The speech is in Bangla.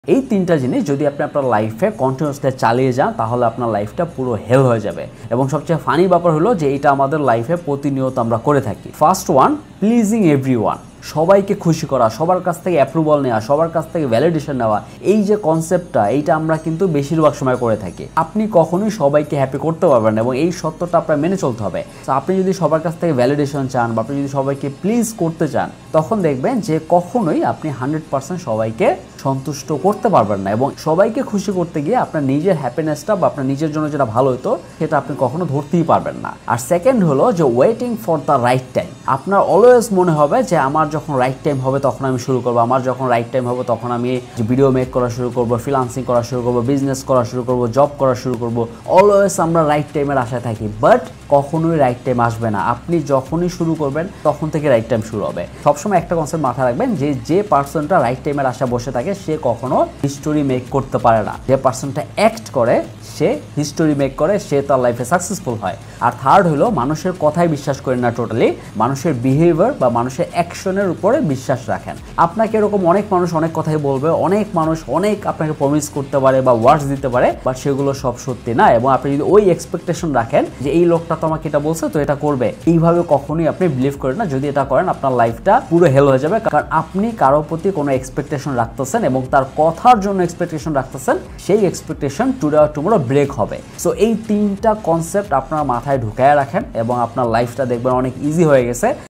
এই তিনটা জিনিস যদি আপনি আপনার লাইফে কন্টিনিউয়াসলি চালিয়ে যান তাহলে আপনার লাইফটা পুরো হেল হয়ে যাবে। এবং সবচেয়ে ফানি ব্যাপার হলো যে এটা আমাদের লাইফে প্রতিনিয়ত আমরা করে থাকি। First one, pleasing everyone. সবাইকে খুশি করা, সবার কাছ থেকে অ্যাপ্রুভাল নেওয়া, সবার কাছ থেকে ভ্যালিডেশন নেওয়া, এই যে কনসেপ্টটা এইটা আমরা কিন্তু বেশিরভাগ সময় করে থাকি। আপনি কখনোই সবাইকে হ্যাপি করতে পারবেন না এবং এই সত্যটা আপনার মেনে চলতে হবে। তো আপনি যদি সবার কাছ থেকে ভ্যালিডেশন চান বা আপনি যদি সবাইকে প্লিজ করতে চান তখন দেখবেন যে কখনোই আপনি 100% সবাইকে সন্তুষ্ট করতে পারবেন না এবং সবাইকে খুশি করতে গিয়ে আপনার নিজের হ্যাপিনেসটা বা আপনার নিজের জন্য যেটা ভালো হতো সেটা আপনি কখনো ধরতেই পারবেন না। আর সেকেন্ড হলো যে waiting for the right time. আপনার অলওয়েজ মনে হবে যে আমার যখন রাইট টাইম হবে তখন আমি শুরু করবো, আমার যখন রাইট টাইম হবে তখন আমি ভিডিও মেক করা শুরু করবো, ফ্রিল্যান্সিং করা শুরু করবো, বিজনেস করা শুরু করবো, জব করা শুরু করবো। অলওয়েজ আমরা রাইট টাইমের আশায় থাকি, বাট কখনোই রাইট টাইম আসবে না। আপনি যখনই শুরু করবেন তখন থেকে রাইট টাইম শুরু হবে। সবসময় একটা কনসেপ্ট মাথায় রাখবেন যে যে পার্সনটা রাইট টাইমের আশা বসে থাকে সে কখনো হিস্টোরি মেক করতে পারে না। যে পার্সনটা অ্যাক্ট করে সে হিস্টোরি মেক করে, সে তার লাইফে সাকসেসফুল হয়। আর থার্ড হলো মানুষের কথায় বিশ্বাস করেন না টোটালি, মানুষের বিহেভিয়ার বা মানুষের অ্যাকশনের উপরে বিশ্বাস রাখেন। আপনাকে এরকম অনেক মানুষ অনেক কথাই বলবে, অনেক মানুষ অনেক আপনাকে প্রমিস করতে পারে বা ওয়ার্ডস দিতে পারে, বাট সেগুলো সব সত্যি না। এবং আপনি যদি ওই এক্সপেকটেশন রাখেন যে এই লোকটা তো আমাকে এটা বলছে তো এটা করবে, এইভাবে কখনোই আপনি বিলিভ করেন না। যদি এটা করেন আপনার লাইফটা পুরো হেল হয়ে যাবে, কারণ আপনি কারোর প্রতি কোনো এক্সপেকটেশন রাখতেছেন এবং তার কথার জন্য এক্সপেকটেশন রাখতেছেন, সেই expectation today or tomorrow break হবে। সো এই তিনটা কনসেপ্ট আপনার মাথায় ঢুকায় রাখেন এবং আপনার লাইফটা দেখবেন অনেক ইজি হয়ে গেছে।